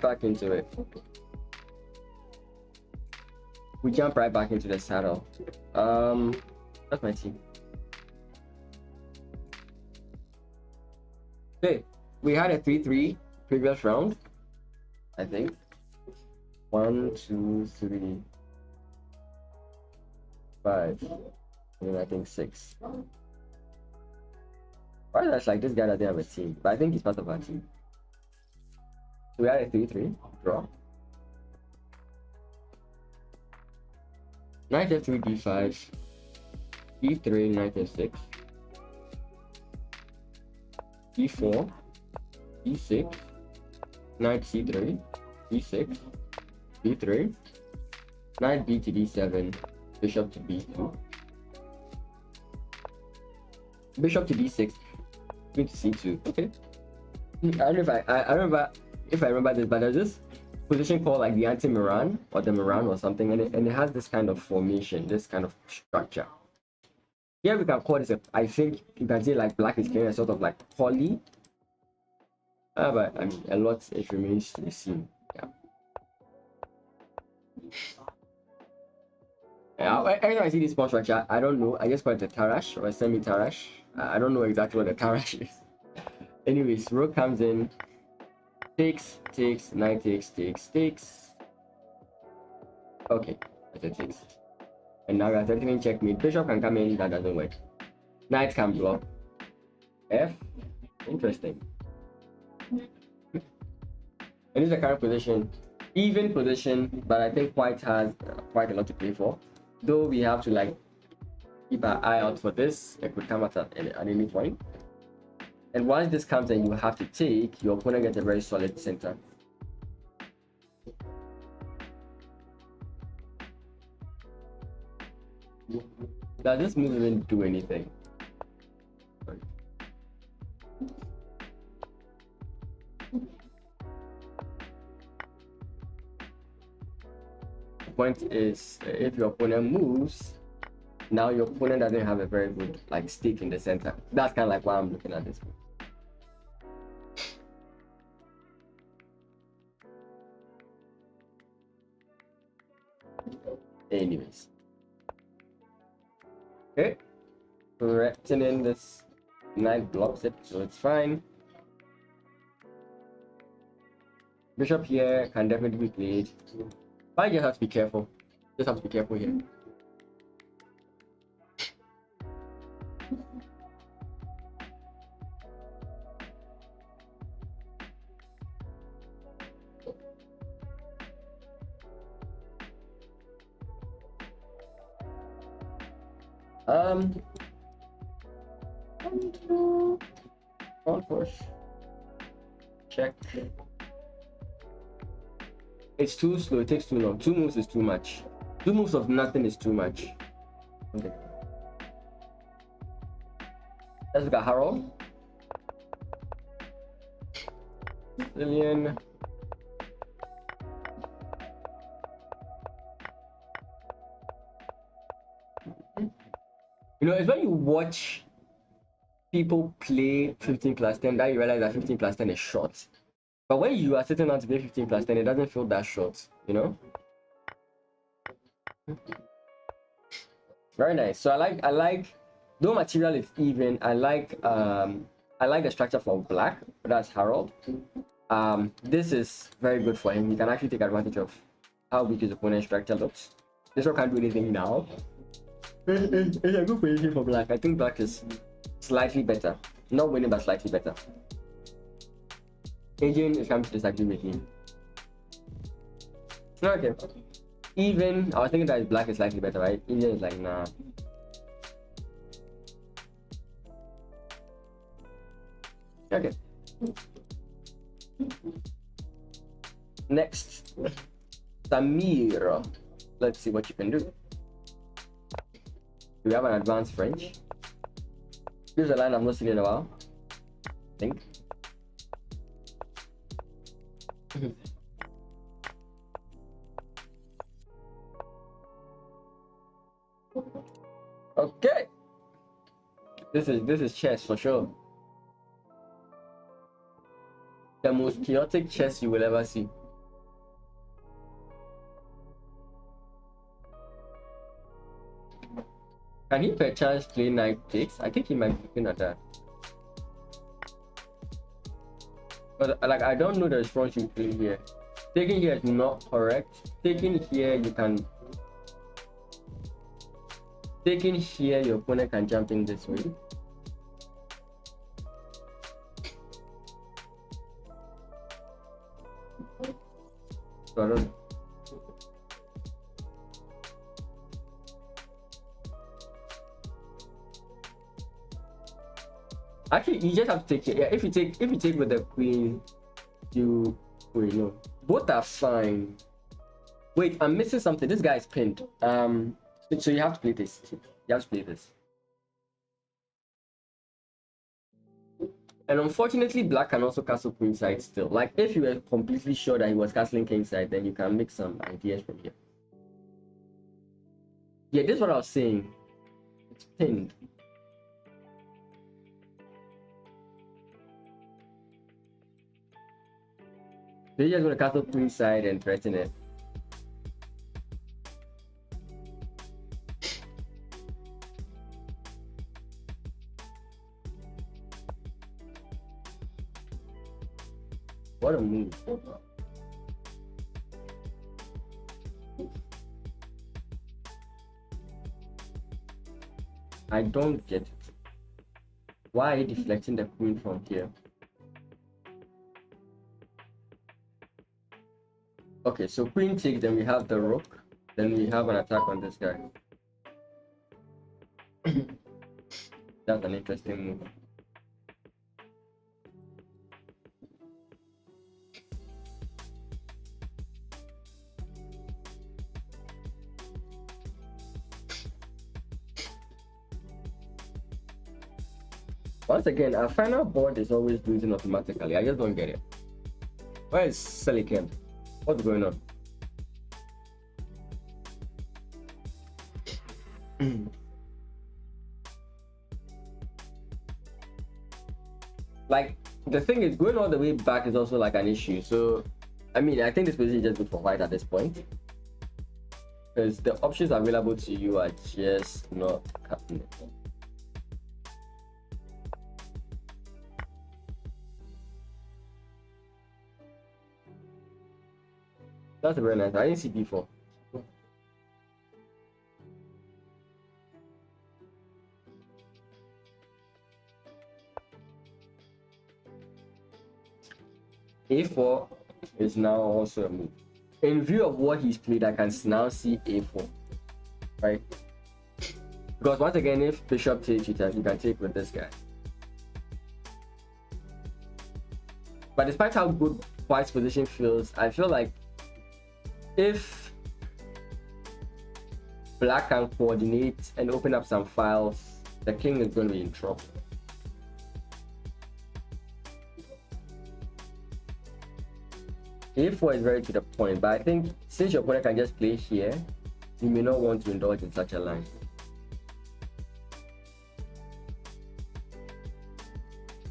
back into it. We jump right back into the saddle. That's my team. Okay, we had a 3-3 previous round, I think. 1, 2, 3, 5, and I think 6. Why is that like this guy doesn't have a team? But I think he's part of our team. So we had a 3-3 draw. Knight f3, d5, d3, knight f6, d4, d6, knight c3, d6, d3, knight b to d7, bishop to b2, bishop to d6, queen to c2. Okay. I don't know if I remember this, but there's this position called like the anti-Miran or the Miran or something, and it has this kind of formation, this kind of structure. Here we can call this I think you can say like black is playing a sort of like poly. But I mean a lot it remains to be seen. Yeah. Every time I see this pawn structure, I don't know. I just call it a Tarash or a semi-Tarash. I don't know exactly what a Tarash is. Anyways, rook comes in, takes, knight takes. Okay, that's a takes. And now we are threatening checkmate. Bishop can come in, that doesn't work. Knight can block. F. Interesting. And this is the current position. Even position, but I think white has quite a lot to play for. Though we have to like keep our eye out for this. It could come at any point. And once this comes and you have to take, your opponent gets a very solid center. Does this move even do anything? The point is, if your opponent moves, now your opponent doesn't have a very good like stake in the center. That's kind of like why I'm looking at this. Anyways, okay, threatening this knight blocks it, so it's fine. Bishop here can definitely be played. I just have to be careful. Just have to be careful here. Pawn push. Check. It's too slow, it takes too long. 2 moves is too much. 2 moves of nothing is too much. Okay. Let's look at Harold. Lillian. You know, it's when you watch people play 15+10 that you realize that 15+10 is short. But when you are sitting down to play 15+10, it doesn't feel that short, you know? Very nice. So I like though material is even, I like the structure for black. That's Harold. This is very good for him. He can actually take advantage of how weak his opponent's structure looks. This one can't do anything now. It's a good position for black. I think black is slightly better. Not winning, but slightly better. Agent is coming to disagree with me. Okay. Even, I was thinking that black is slightly better, right? Indian is like, nah. Okay. Next, Samir. Let's see what you can do. Do we have an advanced French? This is a line I've not seen in a while, I think. Okay. This is chess for sure. The most chaotic chess you will ever see. Can he perchance play knight takes? I think he might be looking at that. But like, I don't know the response you play here. Taking here is not correct. Taking here, you can. Taking here, your opponent can jump in this way. So I don't. Actually, you just have to take it. Yeah, if you take with the queen, you wait, no. Both are fine. Wait, I'm missing something. This guy is pinned. So you have to play this. You have to play this. And unfortunately, black can also castle queenside still. Like, if you were completely sure that he was castling kingside, then you can make some ideas from here. Yeah, this is what I was saying. It's pinned. So you're just going to castle queenside and threaten it. What a move. I don't get it. Why are you deflecting the queen from here? Okay, so queen takes, then we have the rook, then we have an attack on this guy. That's an interesting move. Once again, our final board is always losing automatically. I just don't get it. Where is Silicon? What's going on? Like, the thing is, going all the way back is also like an issue. So, I mean, I think this position is just good for white at this point. Because the options available to you are just not happening. That's very nice. I didn't see before. A4 is now also a move. In view of what he's played, I can now see A4, right? Because once again, if bishop takes, you can take with this guy. But despite how good white's position feels, I feel like if black can coordinate and open up some files, the king is going to be in trouble. A4 is very to the point, but I think since your opponent can just play here, you may not want to indulge in such a line.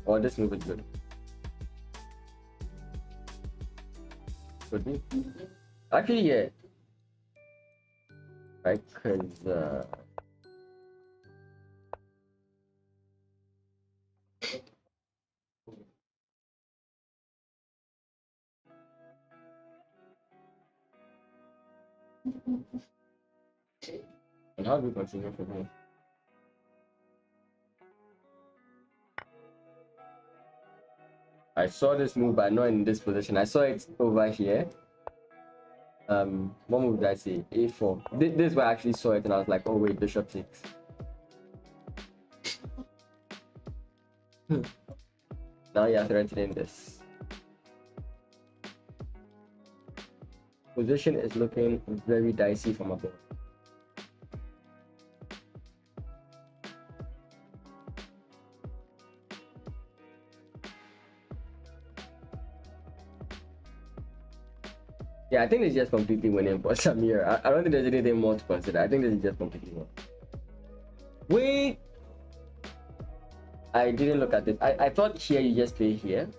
Oh, this move is good. Could be. Actually, yeah. Right, because and how do we continue from here? I saw this move, but not in this position. I saw it over here. What move did I say? A4. This is where I actually saw it, and I was like, oh wait, bishop takes. Now you're threatening this. Position is looking very dicey from above. Yeah, I think it's just completely winning for Samir. I don't think there's anything more to consider. I think this is just completely winning. Wait! I didn't look at it. I thought here you just play here.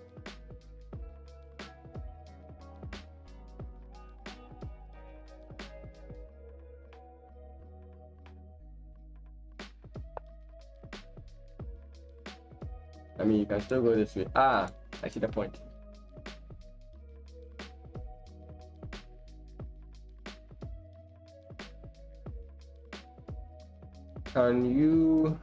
mean, you can still go this way. Ah, I see the point. Can you...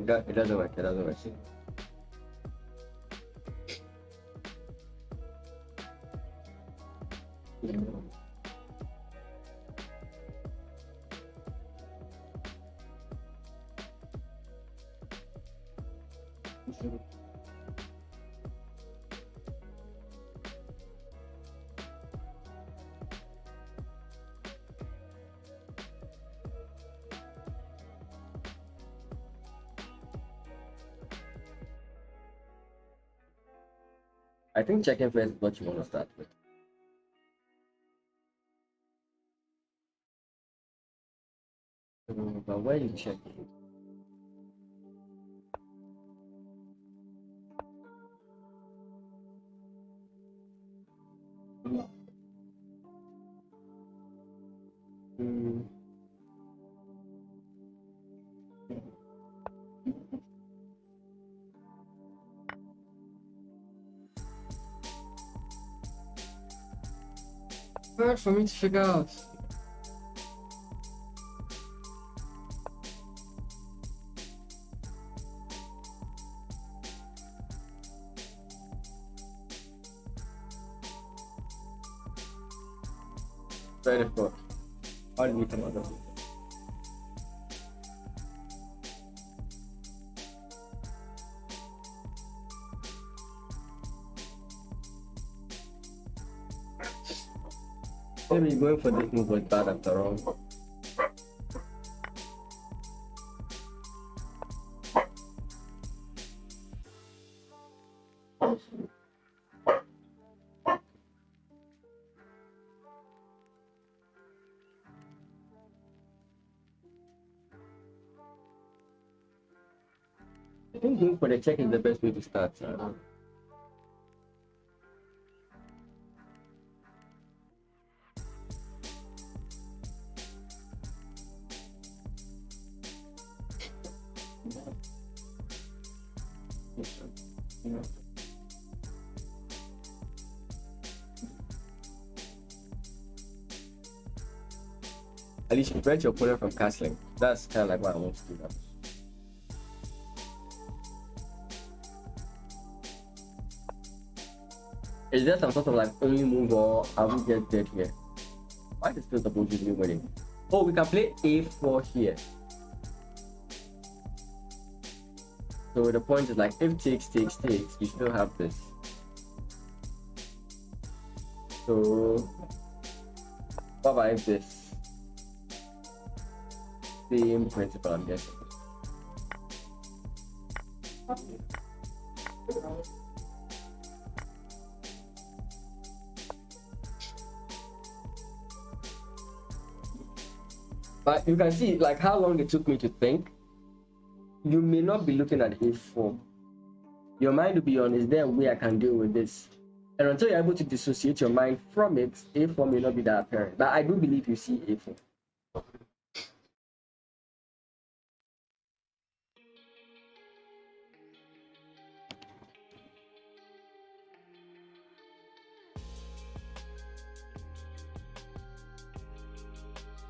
It doesn't work. It doesn't work. I think checking first is what you want to start with. But where you check? Hard for me to figure out. Very difficult. How do we come out of it? Maybe going for this move was bad after all. I think going for the check is the best way to start. At least you prevent your opponent from castling. That's kind of like what I want to do now. Is there some sort of like only move or are we just dead here? Why is still supposed to be winning? Oh, we can play a4 here. So the point is like if takes, you still have this. So what about if this? Same principle, I'm guessing. But you can see like how long it took me to think. You may not be looking at a4. Your mind will be on, is there a way I can deal with this? And until you're able to dissociate your mind from it, a4 may not be that apparent. But I do believe you see a4.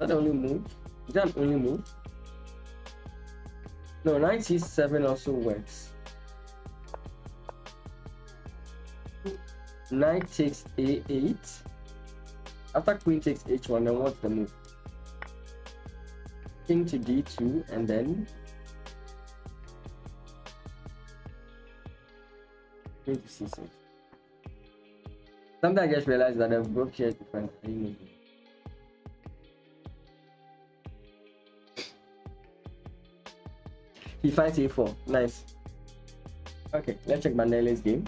Is that the only move? Is that an only move? No, knight c7 also works. Knight takes a8. After queen takes h1, then what's the move? King to d2, and then king to c6. Sometimes I just realized that I've broke here different. He finds a4. Nice. Okay, let's check Mandela's game.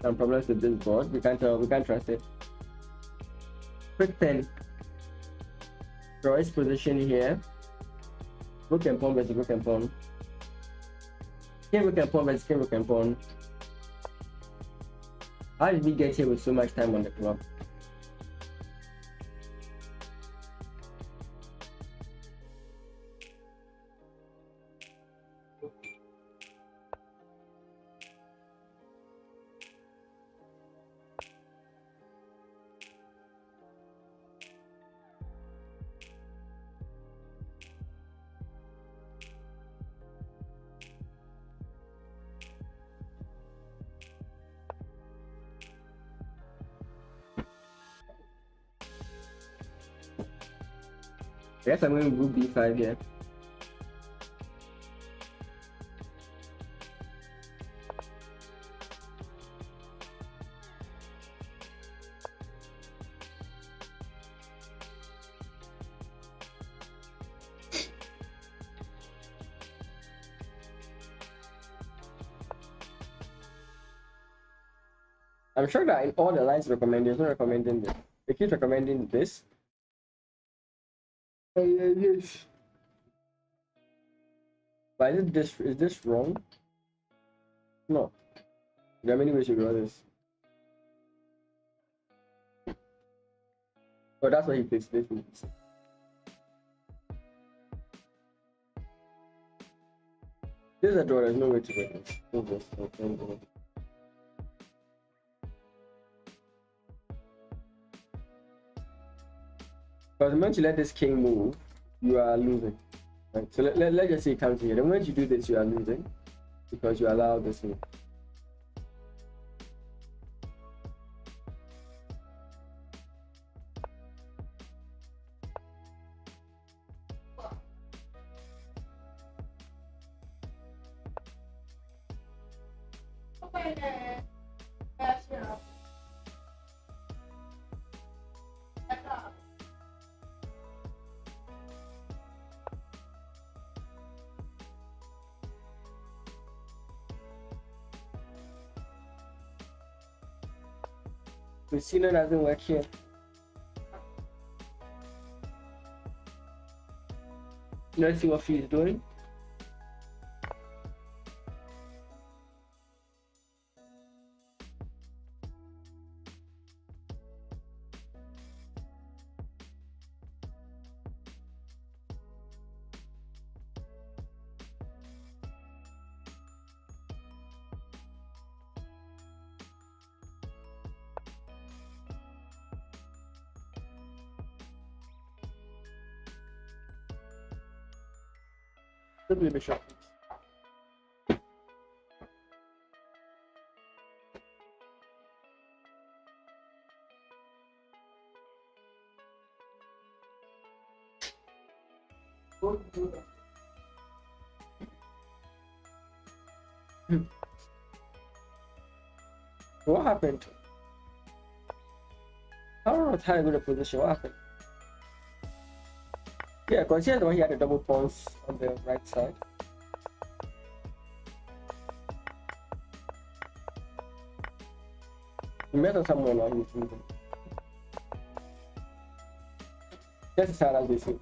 Some problems with this board. We can't trust it. Quick 10. Roy's position here. Rook and pawn versus rook and pawn. King rook and pawn versus king rook and pawn. How did we get here with so much time on the clock? I guess I'm going to rook b5 here. I'm sure that in all the lines recommended, it's not recommending this. They keep recommending this. Yes. But is this wrong? No. There are many ways to draw this. Oh, that's why he picks this. This is a draw, there's no way to break this. Because the moment you let this king move, you are losing. Right? So let's just say it comes here. The moment you do this, you are losing because you allow this move. Lucina doesn't work here. Let's see what she's doing. Simply bishop. What happened? I don't know how to go to position. What happened? Yeah, because here's the one he had the double pawns on the right side. He met on someone now he's moving. This is how I see.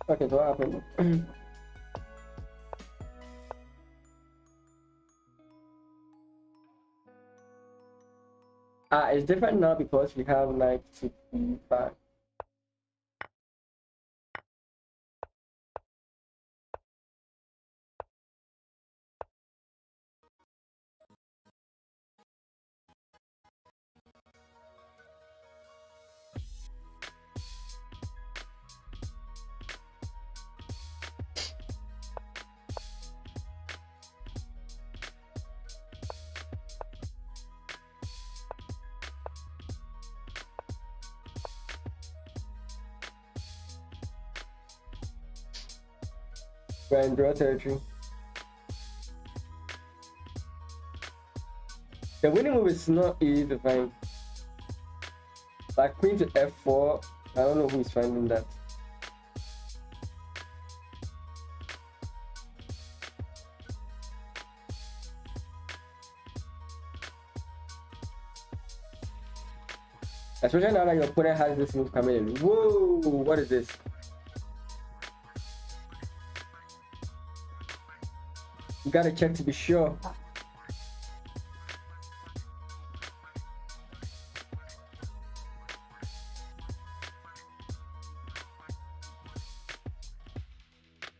Okay, so what happened? It's different now because we have knight to e5. We're in draw territory. The winning move is not easy to find. Like queen to f4, I don't know who's finding that. Especially now that your opponent has this move coming in. Whoa, what is this? You gotta check to be sure.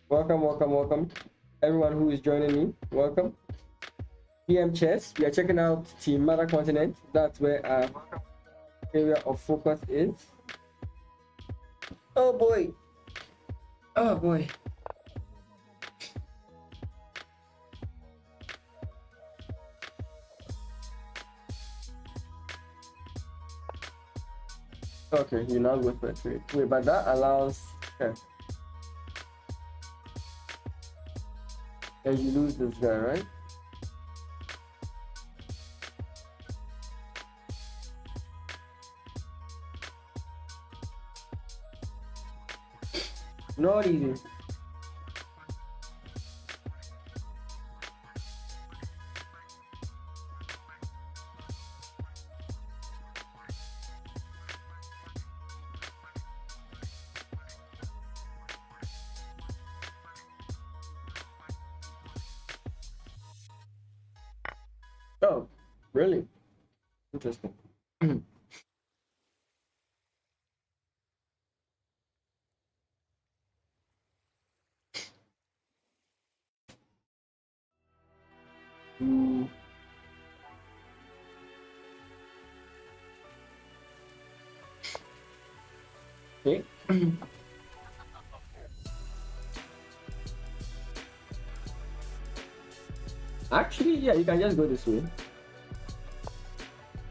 Welcome, welcome, welcome. Everyone who is joining me, welcome. PM Chess, we are checking out Team Mother Continent. That's where our area of focus is. Oh boy. Oh boy. Okay, you now go for a trade. Wait, but that allows. Okay. And you lose this guy, right? Not easy. Oh, really? Interesting. Okay. Actually, yeah, you can just go this way.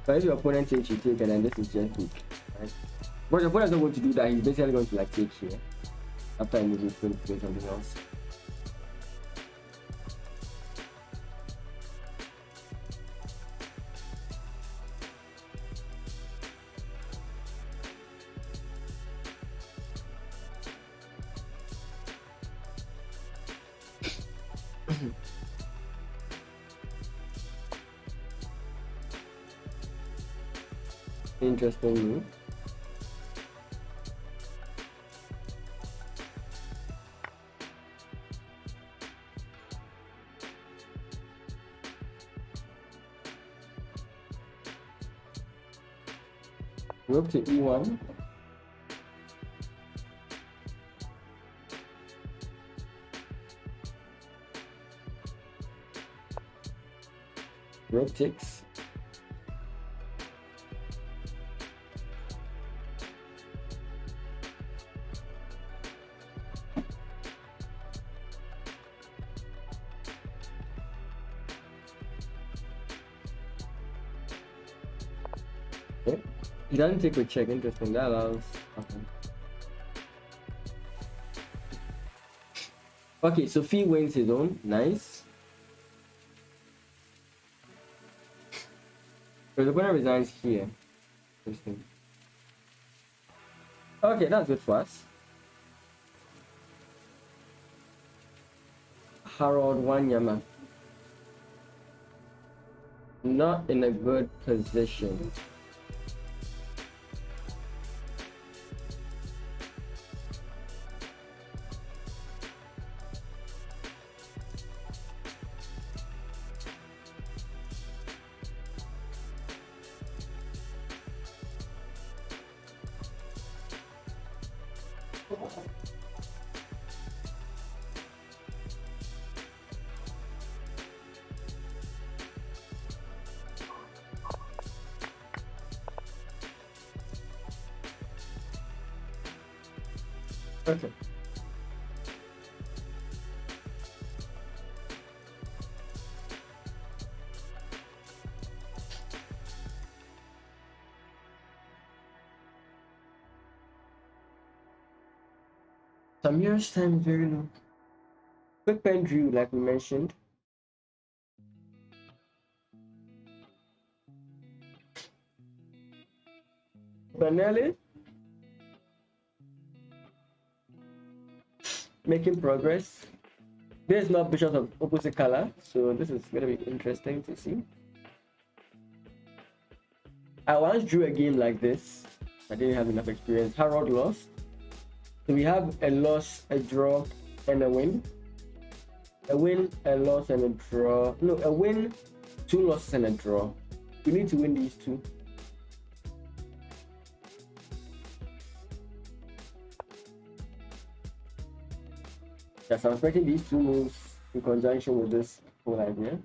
But if your opponent takes, you take, and then this is just weak, right? But your opponent doesn't want to do that. He's basically going to like take here. After I move, he's going to play something else. Interesting move. Rook to e1. Rook takes. Okay. He doesn't take with check. Interesting. That allows. Okay, so FIDE wins his own. Nice. So the opponent resigns here. Interesting. Okay, that's good for us. Harold Wanyama. Not in a good position. Okay. Samir's time is very low. Quick pen drill, like we mentioned. Banelli making progress. There's no bishops of opposite color, so this is gonna be interesting to see. I once drew a game like this. I didn't have enough experience. Harold lost. So we have a loss, a draw, and a win. A win, a loss, and a draw. No, a win, 2 losses, and a draw. We need to win these 2. Yes, I'm expecting these 2 moves in conjunction with this whole idea.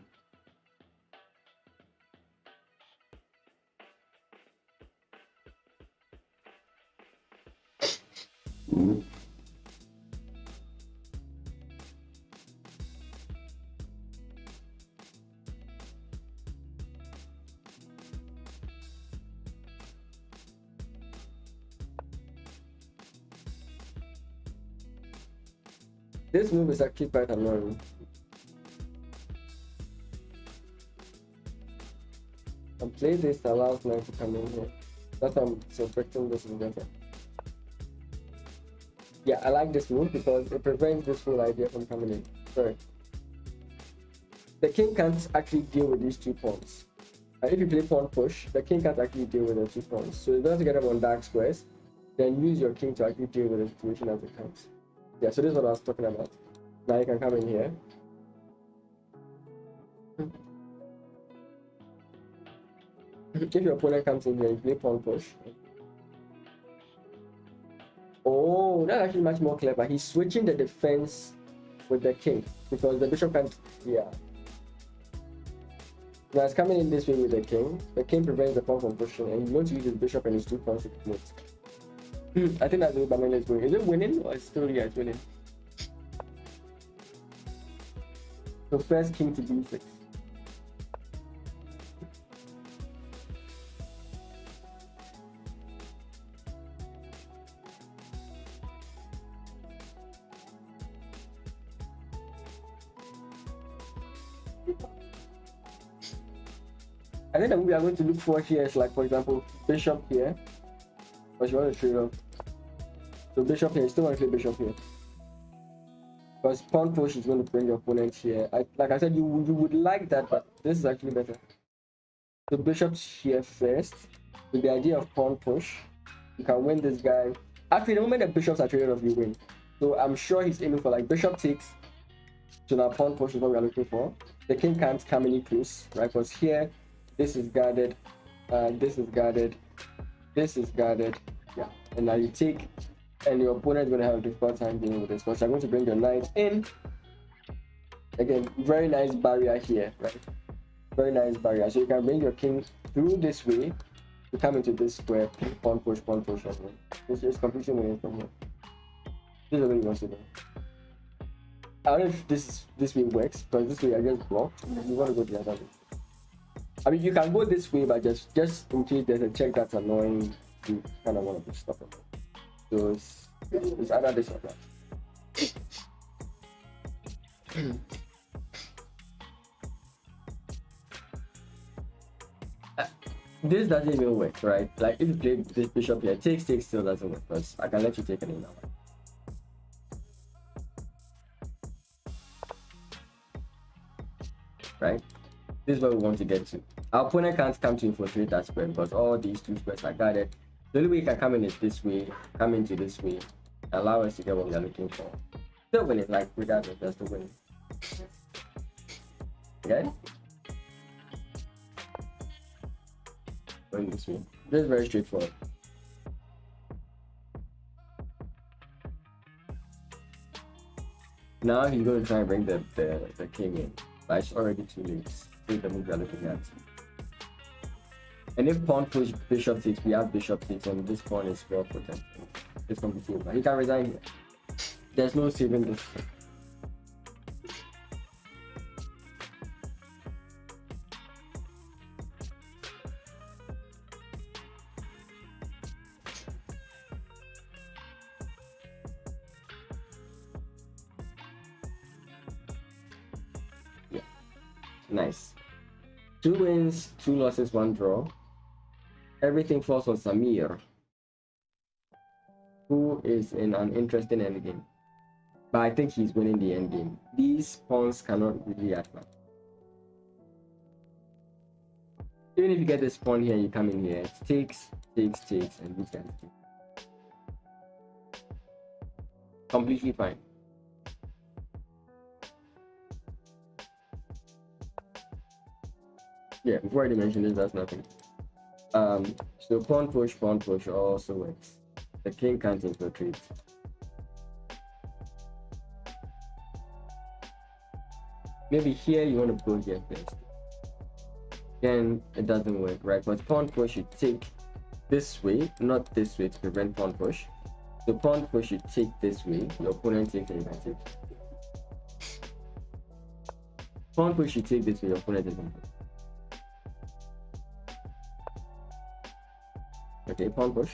This move is actually quite annoying. And play this allows knight to come in here. That's why I'm suspecting this is better. Yeah, I like this move because it prevents this whole idea from coming in. Sorry. The king can't actually deal with these 2 pawns. If you play pawn push, the king can't actually deal with the 2 pawns. So you have to get them on dark squares, then use your king to actually deal with the situation as it comes. Yeah, so this is what I was talking about. Now you can come in here. If your opponent comes in here, you play pawn push. Oh, that's actually much more clever. He's switching the defense with the king because the bishop can't. Yeah. Now it's coming in this way with the king. The king prevents the pawn from pushing, and you want to use his bishop and his 2 pawns to promote. I think that's the way Banana is going. Is it winning or it's still, yeah, it's winning? So first king to b6. I think the move we are going to look for here is like, for example, bishop here. But you want to trade off. So bishop here, you still want to play bishop here. Because pawn push is going to bring your opponent here. Like I said, you would like that, but this is actually better. So bishop's here first. With the idea of pawn push, you can win this guy. Actually, the moment the bishops are traded off, you win. So I'm sure he's aiming for like bishop takes. So now pawn push is what we're looking for. The king can't come any close, right? Because here, this is guarded, this is guarded, this is guarded. Yeah, and now you take, and your opponent is going to have a difficult time dealing with this because you're going to bring your knight in. Again, very nice barrier here, right? Very nice barrier. So you can bring your king through this way to come into this square, pawn push, as well. This is completely winning from here. This is what you want to do. I don't know if this way works, because this way I just blocked. You want to go the other way. I mean, you can go this way, but just in case there's a check that's annoying, you kind of want to stop it. So it's either this or that. This doesn't even work, right? Like if you play this bishop here, takes still doesn't work, because I can let you take it in now. Right? This is where we want to get to. Our opponent can't come to infiltrate that square because all these 2 squares are guarded. The only way you can come in is this way, come into this way, allow us to get what we are looking for. Still winning, like regardless, they're still winning. Okay? Going this way. This is very straightforward. Now he's going to try and bring the king in, but it's already too late. This is the move we are looking at. And if pawn push bishop takes, we have bishop takes, and this pawn is well protected. It's complicated, but he can resign here. There's no saving this. Yeah, nice. 2 wins, 2 losses, 1 draw. Everything falls on Samir, who is in an interesting endgame. But I think he's winning the endgame. These pawns cannot really attack. Even if you get this pawn here, you come in here, it takes, and this guy takes. Completely fine. Yeah, we've already mentioned this, that's nothing. So pawn push also works. The king can't infiltrate. Maybe here you want to go here first. Then it doesn't work, right? But pawn push, you take this way, not this way, to prevent pawn push. So pawn push, you take this way. Your opponent takes, and you can take. Pawn push, you take this way. Your opponent doesn't. Okay, pawn push.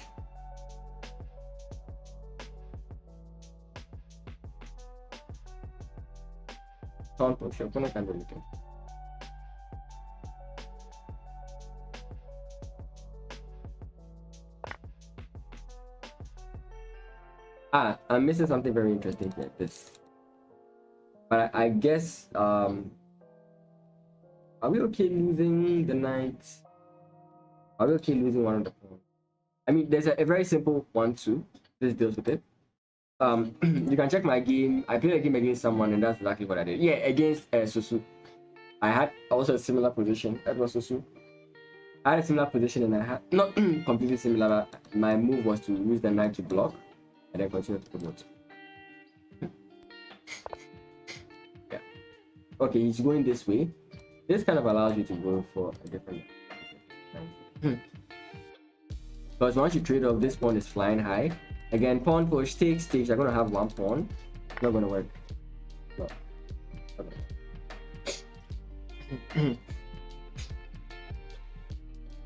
Pawn push. Your opponent can't do anything. I'm missing something very interesting here. This, but I guess are we okay losing the knight? Are we okay losing one of the pawns? I mean, there's a very simple 1-2. This deals with it. You can check my game. I played a game against someone, and that's exactly what I did. Yeah, against Susu. I had also a similar position. That was Susu. I had a similar position, and I had not completely similar. But my move was to use the knight to block, and then continue to promote. Yeah. Okay, he's going this way. This kind of allows you to go for a different. Because once you trade off, this pawn is flying high. Again, pawn push takes. You're gonna have one pawn. It's not gonna work. No. Okay.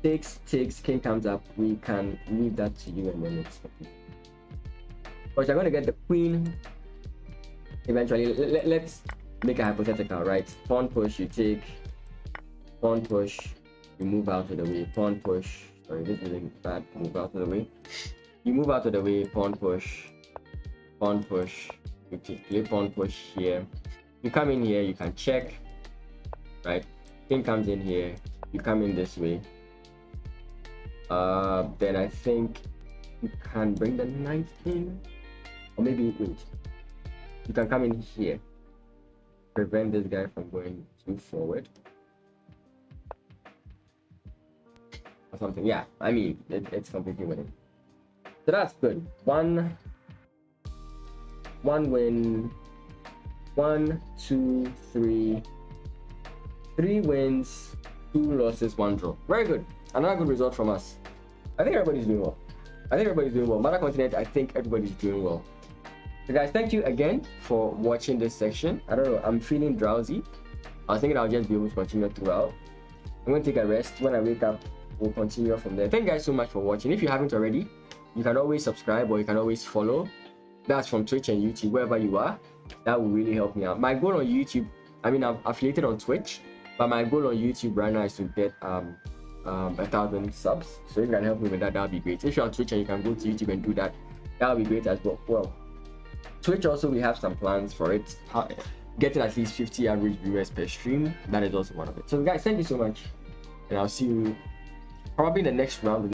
takes. King comes up. We can leave that to you, and then it's okay. But you're gonna get the queen. Eventually, let's make a hypothetical, right? Pawn push. You take. Pawn push. You move out of the way. Pawn push. Sorry, this is a bad. Move out of the way. You move out of the way. Pawn push. You play pawn push here. You come in here. You can check. Right. King comes in here. You come in this way. Then I think you can bring the knight in, or maybe wait. You can come in here. Prevent this guy from going too forward. Or something. Yeah, I mean it's completely winning. So that's good. One win. 1, 2, 3. 3 wins, 2 losses, 1 draw. Very good. Another good result from us. I think everybody's doing well. Mother Continent, I think everybody's doing well. So guys, thank you again for watching this section. I don't know, I'm feeling drowsy. I was thinking I'll just be able to continue throughout. I'm going to take a rest. When I wake up, we'll continue from there. Thank you guys so much for watching. If you haven't already, you can always subscribe, or you can always follow. That's from Twitch and YouTube, wherever you are. That will really help me out. My goal on YouTube, I mean, I'm affiliated on Twitch, but my goal on YouTube right now is to get 1,000 subs. So if you can help me with that, that would be great. If you're on Twitch and you can go to YouTube and do that, that would be great as well. Well, Twitch also, we have some plans for it. Getting at least 50 average viewers per stream, that is also one of it. So guys, thank you so much, and I'll see you probably in the next round.